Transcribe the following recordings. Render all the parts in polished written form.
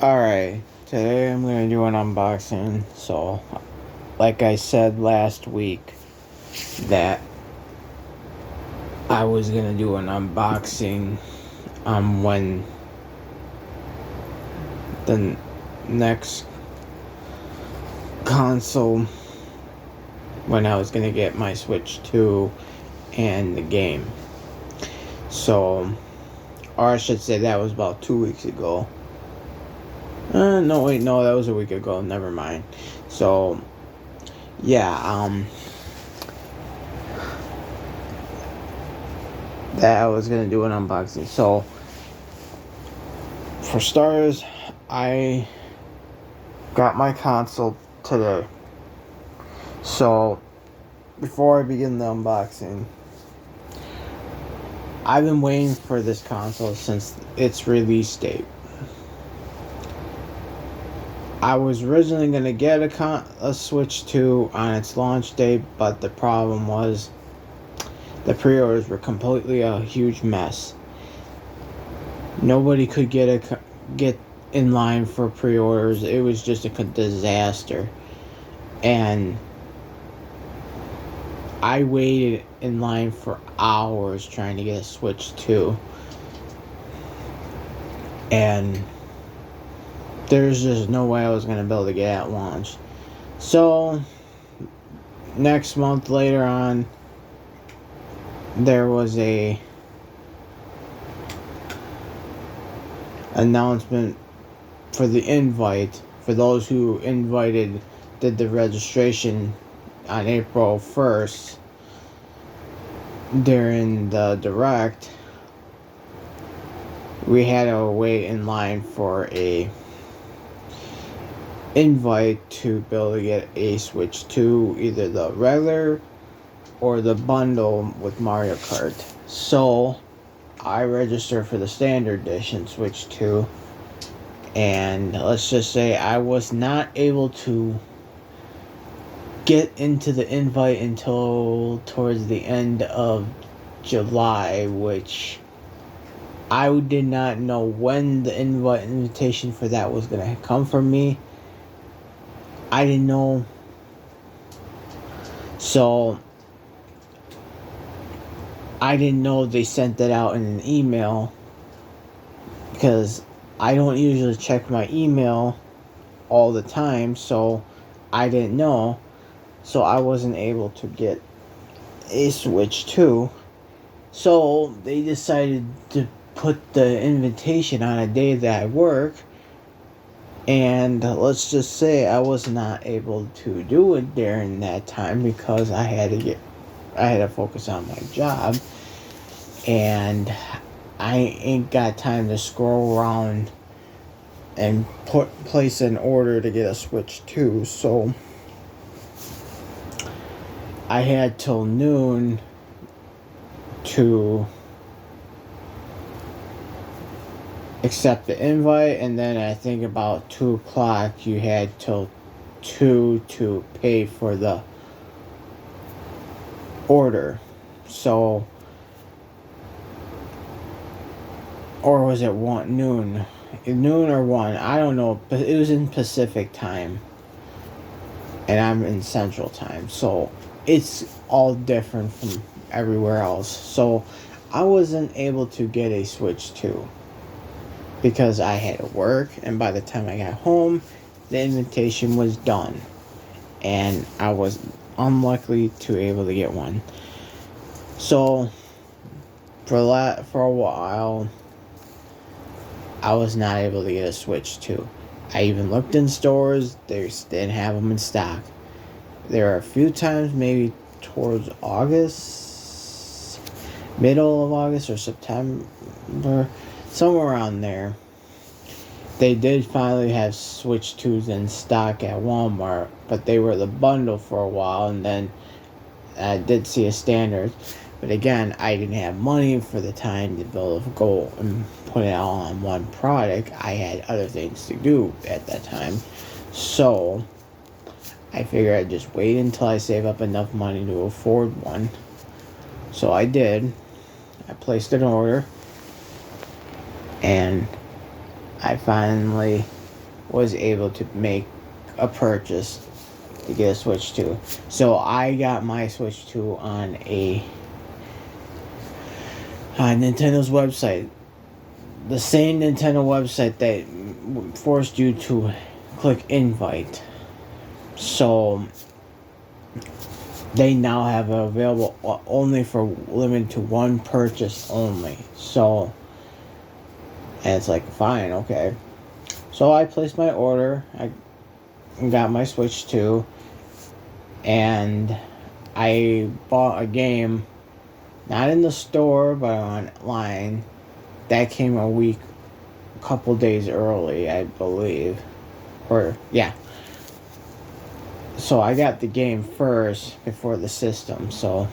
Alright, today I'm going to do an unboxing. So, like I said last week, that I was going to do an unboxing when the next console, when I was going to get my Switch 2 and the game. So, or I should say that was about 2 weeks ago. No, that was a week ago. Never mind. So, yeah, that I was gonna do an unboxing. So, for starters, I got my console today. So, before I begin the unboxing, I've been waiting for this console since its release date. I was originally going to get a Switch 2 on its launch date, but the problem was the pre-orders were completely a huge mess. Nobody could get in line for pre-orders. It was just a disaster. And I waited in line for hours trying to get a Switch 2. And there's just no way I was going to be able to get it at launch. So, next month later on, there was a announcement for the invite. For those who did the registration on April 1st during the Direct. We had to wait in line for a invite to be able to get a Switch 2, either the regular or the bundle with Mario Kart. So I registered for the standard edition Switch 2, and let's just say I was not able to get into the invite until towards the end of July, which I did not know when the invitation for that was going to come from me. I didn't know. So, I didn't know they sent that out in an email, because I don't usually check my email all the time, so I didn't know. So I wasn't able to get a Switch 2. So they decided to put the invitation on a day that I work. And let's just say I was not able to do it during that time because I had to focus on my job, and I ain't got time to scroll around and place an order to get a Switch 2. So I had till noon to accept the invite, and then I think about 2 o'clock you had till 2 to pay for the order. So, or was it noon or 1, I don't know, but it was in Pacific time and I'm in Central time, so it's all different from everywhere else. So I wasn't able to get a Switch 2 because I had to work, and by the time I got home, the invitation was done, and I was unlikely to be able to get one. So, for a while, I was not able to get a Switch 2. I even looked in stores, they didn't have them in stock. There are a few times, maybe towards August, middle of August or September, somewhere around there, they did finally have Switch 2s in stock at Walmart, but they were the bundle for a while, and then I did see a standard. But again, I didn't have money for the time to be able to go and put it all on one product. I had other things to do at that time. So I figured I'd just wait until I save up enough money to afford one. So I did. I placed an order, and I finally was able to make a purchase to get a Switch 2. So I got my Switch 2 on Nintendo's website. The same Nintendo website that forced you to click invite. So they now have it available only for limited to one purchase only. So, and it's like, fine, okay. So I placed my order. I got my Switch 2. And I bought a game, not in the store, but online. That came a couple days early, I believe. Or, yeah. So I got the game first before the system, so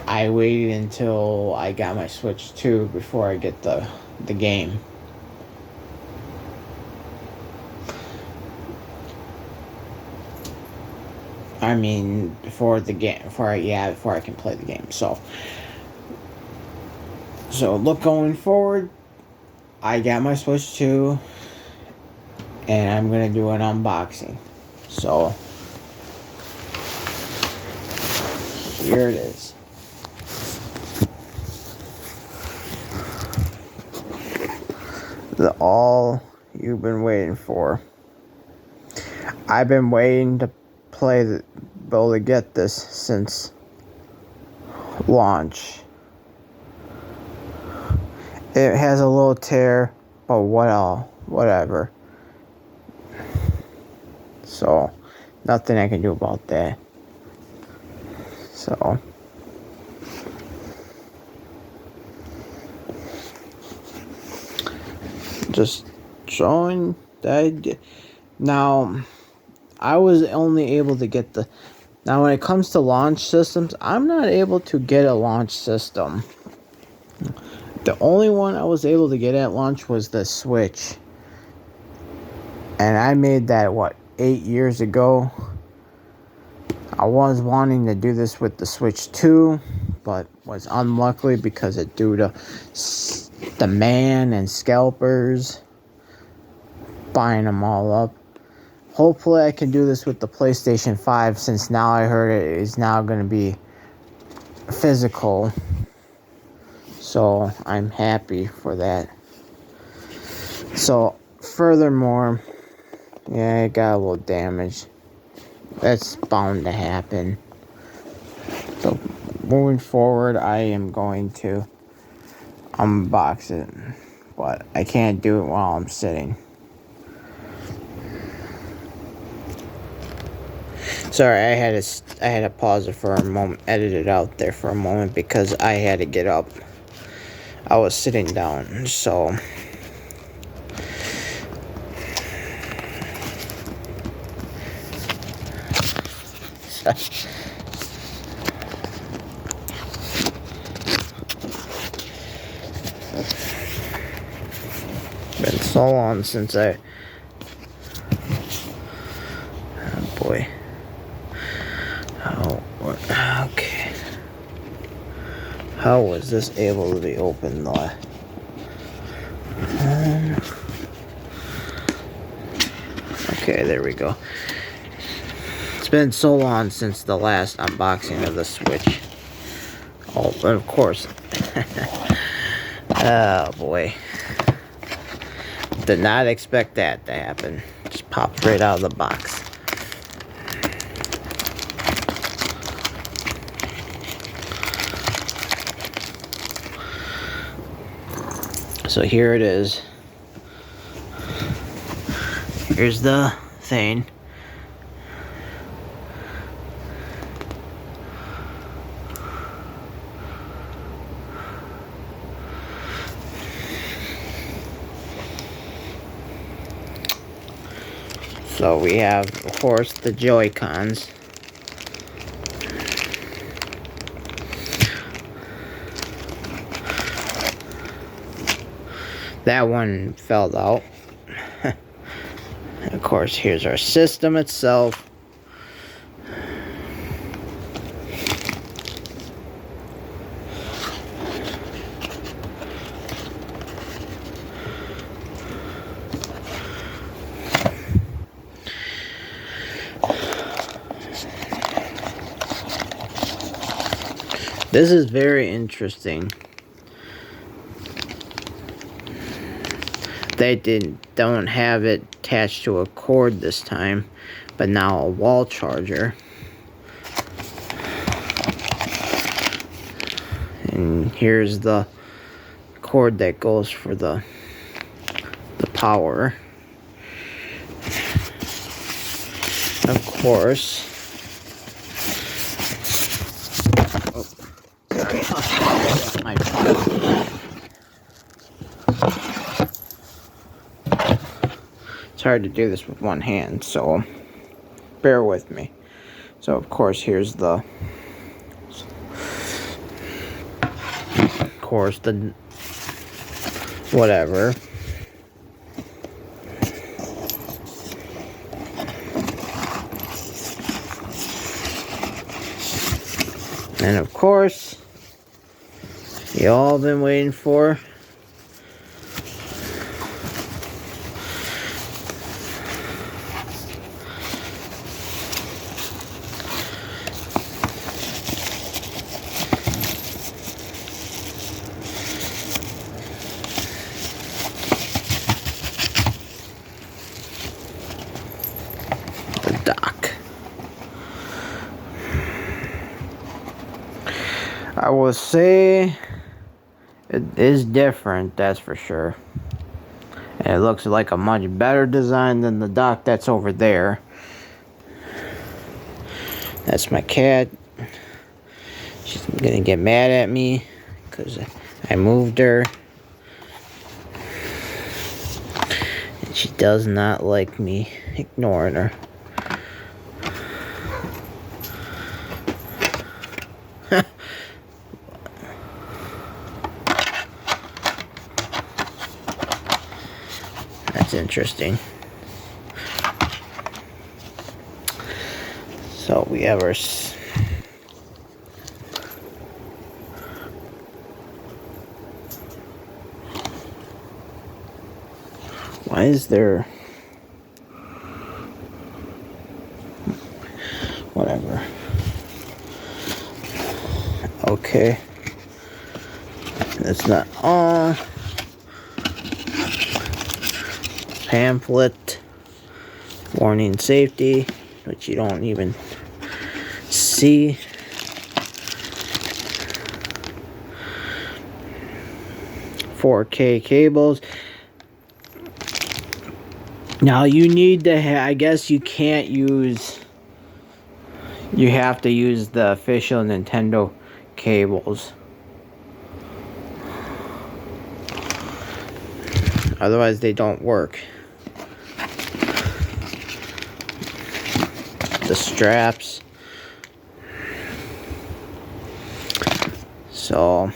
I waited until I got my Switch 2 before I get the game. I mean, before I can play the game. So look, going forward, I got my Switch 2, and I'm gonna do an unboxing. So here it is. All you've been waiting for. I've been waiting to be able to get this since launch. It has a little tear, but whatever. So, nothing I can do about that. So, just showing that now, I was only able to get now when it comes to launch systems, I'm not able to get a launch system. The only one I was able to get at launch was the Switch. And I made that, 8 years ago. I was wanting to do this with the Switch 2, but was unlucky because of due to demand and scalpers buying them all up. Hopefully I can do this with the PlayStation 5, since now I heard it is now going to be physical. So I'm happy for that. So furthermore, yeah, it got a little damaged. That's bound to happen. So moving forward, I am going to unbox it, but I can't do it while I'm sitting. Sorry, I had to pause it for a moment, edit it out there for a moment because I had to get up. I was sitting down, so been so long since oh boy. Okay. How was this able to be opened though? Okay, there we go. It's been so long since the last unboxing of the Switch. Oh, but of course. Oh boy. Did not expect that to happen. Just popped right out of the box. So here it is. Here's the thing. So we have, of course, the Joy-Cons. That one fell out. Of course, here's our system itself. This is very interesting. They don't have it attached to a cord this time, but now a wall charger. And here's the cord that goes for the power. Of course. Oh, sorry. My phone. It's hard to do this with one hand, so bear with me. So of course here's the whatever. And of course, you all been waiting for the dock. I will say it is different, that's for sure. And it looks like a much better design than the dock that's over there. That's my cat. She's gonna get mad at me because I moved her. And she does not like me ignoring her. That's interesting. So we have our why is there whatever? Okay. That's not on. Pamphlet. Warning safety, which you don't even see. .4K cables. Now you need to I guess you can't use, you have to use the official Nintendo cables. Otherwise they don't work. The straps. So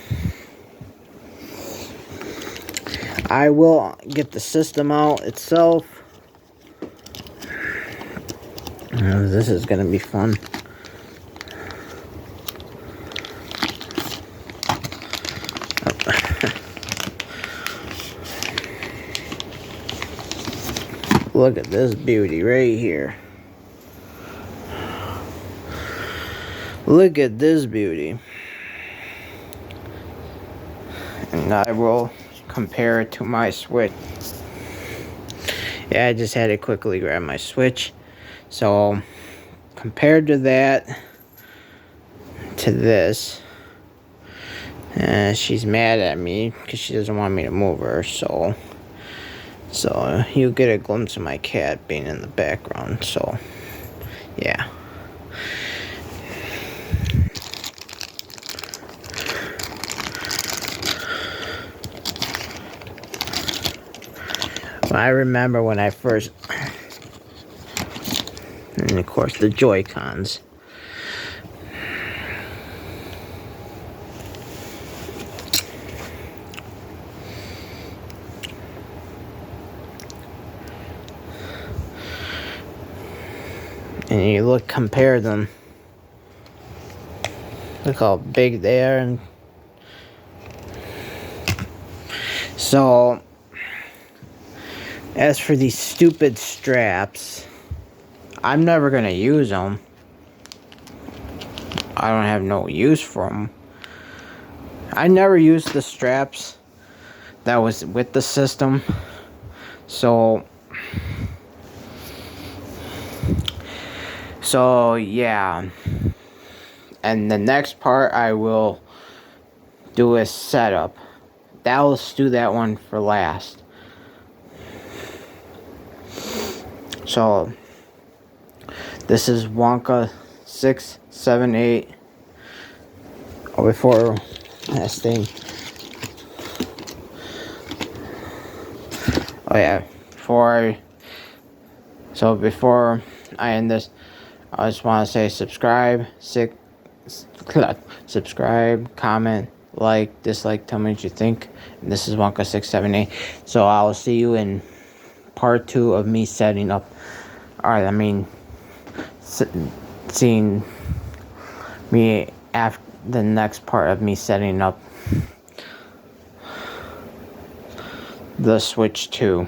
I will get the system out itself. This is gonna be fun. Look at this beauty right here. Look at this beauty. And I will compare it to my Switch. Yeah, I just had to quickly grab my Switch. So, compared to that, to this, she's mad at me because she doesn't want me to move her. So you get a glimpse of my cat being in the background. So, yeah. I remember when I first, and of course the Joy-Cons. And you compare them. Look how big they are. And so, as for these stupid straps, I'm never gonna use them. I don't have no use for them. I never used the straps that was with the system, so yeah. And the next part I will do a setup. Let's do that one for last. So this is Wonka 678. Before last thing. Oh yeah, before I end this, I just want to say subscribe, comment, like, dislike, tell me what you think. And this is Wonka 678. So I will see you in part 2 of me setting up. Alright, I mean, seeing me after the next part of me setting up the Switch 2.